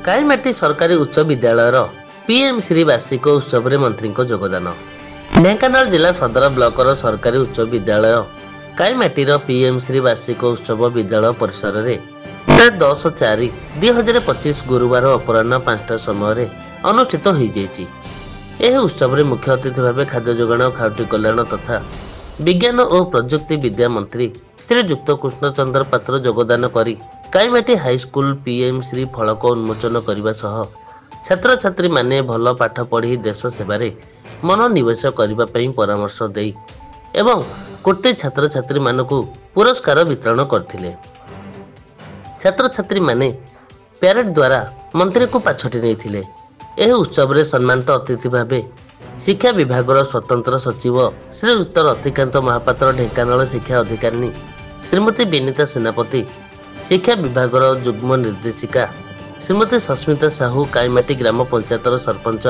काईमाटी सरकारी उच्च विद्यालय पीएम श्री वार्षिक उत्सव में मंत्री योगदान। ढेंकानाल जिला सदर ब्लॉकर सरकारी उच्च विद्यालय काईमाटी पीएम श्री वार्षिक उत्सव विद्यालय परिसर में 10/4/2025 गुरुवार अपराह्न 5टा समय अनुष्ठित हो जाइए। यह उत्सव में मुख्य अतिथि भाव खाद्य जोगाण और खाउटी कल्याण तथा विज्ञान और प्रजुक्ति विद्या मंत्री श्रीजुक्त कृष्णचंद्र पात्र योगदान करी काईमाटी हाईस्कूल पीएम श्री फलक उन्मोचन करने सह छात्र छात्री माने भल पाठ पढ़ी देश सेवारे मनोनिवेश करने परामर्श दे एवं कोटे छात्र छात्री मानकु पुरस्कार वितरण करथिले। छात्र छात्री माने प्यारेड द्वारा मंत्री को पाछटी नहीं। यह उत्सव में सम्मानित अतिथि भाव शिक्षा विभाग स्वतंत्र सचिव श्रीयुक्त रतिकांत महापात्र, ढेंकानाल शिक्षा अधिकारी श्रीमती विनीता सेनापति, शिक्षा विभाग युग्म निर्देशिका श्रीमती सस्मिता साहू, काईमाटी ग्राम पंचायत सरपंच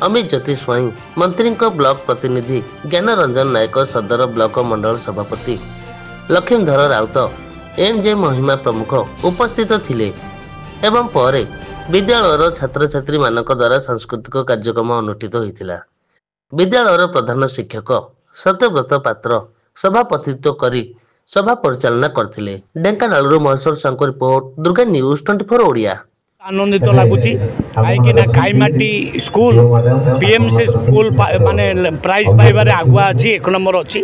अमित ज्योति स्वाई, मंत्री ब्लॉक प्रतिनिधि ज्ञान रंजन नायक, सदर ब्लॉक मंडल सभापति लक्ष्मीधर राउत, एमजे महिमा प्रमुख उपस्थित थिले एवं पर विद्यालय छात्र छात्री मानक द्वारा सांस्कृतिक कार्यक्रम अनुष्ठित होता। विद्यालय प्रधान शिक्षक सत्यव्रत पात्र सभापतित्व करी सभा परिचालना करथिले। ढेंकानाल महेश्वर सांको रिपोर्ट, दुर्गा न्यूज 24 ओडिया। आनंदित लगुच कहीं काईमाटी स्कूल पीएमसी स्कूल माने प्राइज पाइबारे आगुआ अच्छी 1 नंबर अच्छी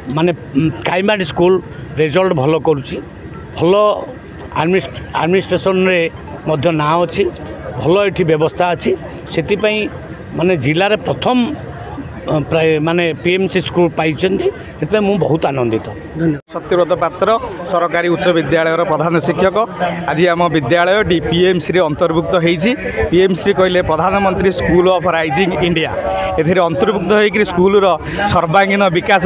माने काईमाटी स्कूल रिजल्ट भल करुच्ची, भल एडमिनिस्ट्रेशन रे मध्य ना अच्छी, भल ये व्यवस्था अच्छी से माने जिले में प्रथम माने पीएमसी स्कूल पाई मु बहुत आनंदित। सत्यव्रत पात्र सरकारी उच्च विद्यालय प्रधान शिक्षक आज आम विद्यालय पीएमसी अंतर्भुक्त होती। पीएमसी कहले प्रधानमंत्री स्कूल ऑफ राइजिंग इंडिया, ए अंतर्भुक्त होकर स्कूल सर्वांगीन विकास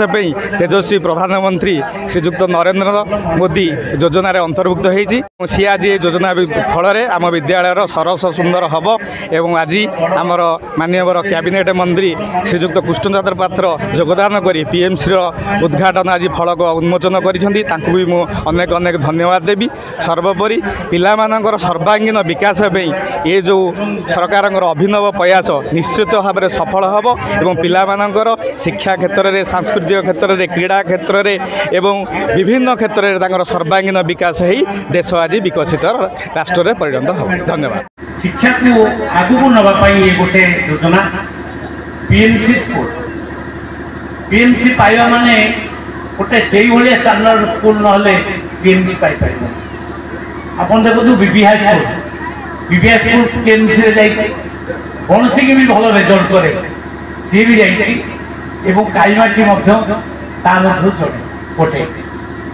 तेजस्वी प्रधानमंत्री श्रीजुक्त नरेंद्र मोदी योजना अंतर्भुक्त होती। सी आज योजना फल आम विद्यालय सरस सुंदर हम एवं आज आमर माननीय कैबिनेट मंत्री श्रीजुक्त कृष्णचंद्र पात्र योगदान करी पीएमसी उद्घाटन आज फलक उन्मोचन करिसेंती, तांकु भी मु अनेक अनेक धन्यवाद देवी। सर्वोपरि पिलामानंकर सर्वांगीन विकास ये जो सरकार अभिनव प्रयास निश्चित भाव में सफल हम एवं पिलामानंकर शिक्षा क्षेत्र में, सांस्कृतिक क्षेत्र में, क्रीड़ा क्षेत्र में एवं विभिन्न क्षेत्र में सर्वांगीन विकास हो देश आज विकसित राष्ट्र में परिणत हो। धन्यवाद। शिक्षा को आगू नापी गोटे योजना पीएमसी स्कूल, पीएमसी पाइबा माने गोटे से भाया स्टैंडर्ड स्कूल ना पीएमसी पाई पार। आपन देखो बीबीहाई स्कूल, बीबीहाई स्कूल पीएमसी रे जाइछि, कौनसी की भी भल रिजल्ट करे सी भी जाइछि एवं काईमाटी मध्य ता मध्य जड़े गोटे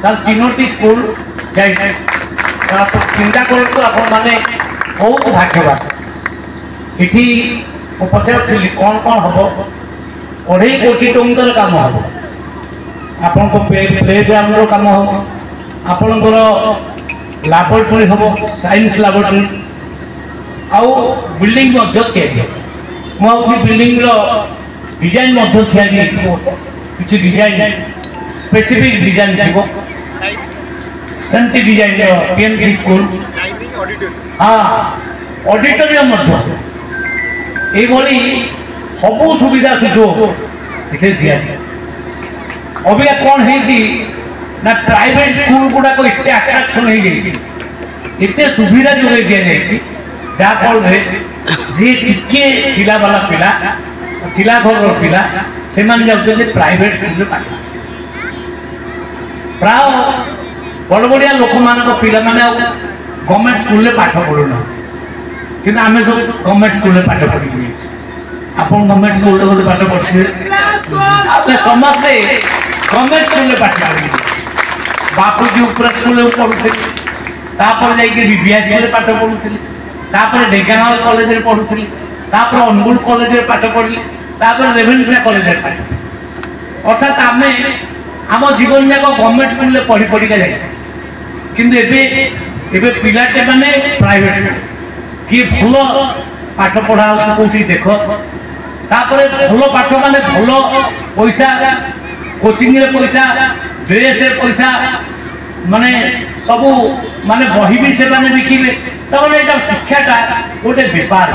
तार 3टी स्कूल जाइछि। तो चिंता करतु आपन माने बहुत भाग्यवान। इठी मु पचारि कौन कौन हम 2.5 कोटी टंकार काम हम, आपण प्ले ग्राउंड काम हम, आपणकर लैबोरेटरी हम, साइंस लैबोरेटरी आउ बिल्डिंग मुझे बिल्डिंग डिजाइन किसी डिजाइन स्पेसिफिक डिजाइन थी सेमती डिजाइन पीएमसी स्कूल। हाँ, ऑडिटोरियम ये सबू सुविधा सुजोग इसे दि जाए। अबिका कौन है प्राइवेट स्कूल गुड़ाक एत आट्राक्शन हो जाते सुविधा जोगे दि जाए जहाँफल जी टिके थिला वाला पिला थिला घर पिला से प्राइवेट स्कूल प्राय बड़ बड़िया लोक मान पिला माने गवर्नमेंट स्कूल में पाठ पढ़ुना कि आम सब गवर्नमेंट स्कूल में पाठ पढ़ी आप गवर्नमेंट स्कूल में पाठ पढ़े समस्ते गवर्नमेंट स्कूल में पाठ पढ़ी बापूजी उपरा स्कूल में पढ़ुते बीबीआई स्कूल में पाठ पढ़ुते ढेंकानाल कॉलेज में पढ़ुली अनुगुल कॉलेज में पाठ पढ़ी रेवेन्सा कॉलेज में पाठ अर्थात आम आम जीवन जाक गवर्नमेंट स्कूल में पढ़ी पढ़िका जाए पिलाटे माने प्राइवेट किए भल पाठ पढ़ा कौटी देख भल पाठ माने भल पैसा कोचिंग रे पैसा ड्रेस पैसा माने सबू माने बही भी से बिकिबे तमाने एटा शिक्षाटा गोटे बेपार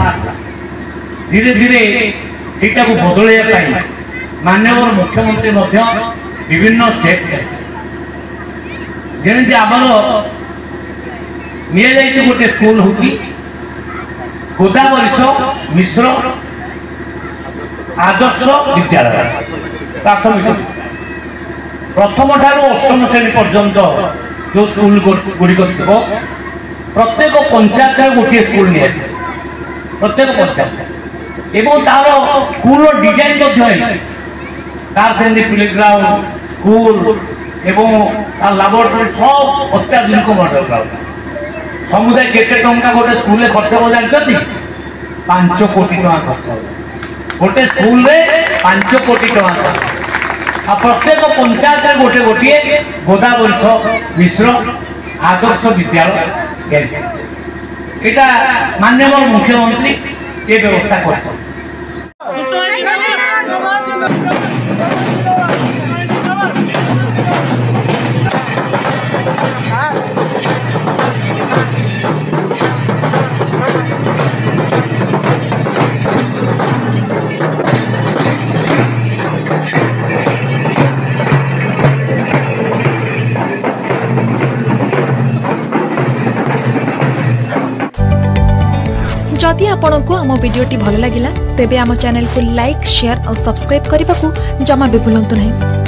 धीरे धीरे सीटा को बदलैया पाई माननीय मुख्यमंत्री मध्य विभिन्न स्टेप जमी आमर नि गोटे स्कूल हूँ गोदावरीश मिश्र आदर्श विद्यालय प्राथमिक प्रथम ठार अष्टम श्रेणी पर्यंत जो स्कूल गुड़िक थी प्रत्येक पंचायत गोटे स्कूल नहीं प्रत्येक पंचायत एवं तार स्कूल डिजाइन तार से प्लेग्राउंड स्कूल एवं लैबोरेटरी सब अत्याधुनिक मॉडल समुदाय केते टंका गोटे स्कूल खर्च हो जानते 5 कोटी टका खर्च गोटे स्कूल रे 5 कोटी टका खर्च आ प्रत्येक पंचायत गोटे गोटे गोदावरीश मिश्र आदर्श विद्यालय एटा माननीय मुख्यमंत्री ये व्यवस्था कर जदि आपंक आम भिडी भल लगा तेब आम चैनल को लाइक शेयर और सब्सक्राइब करने को जमा भी भूलु नहीं।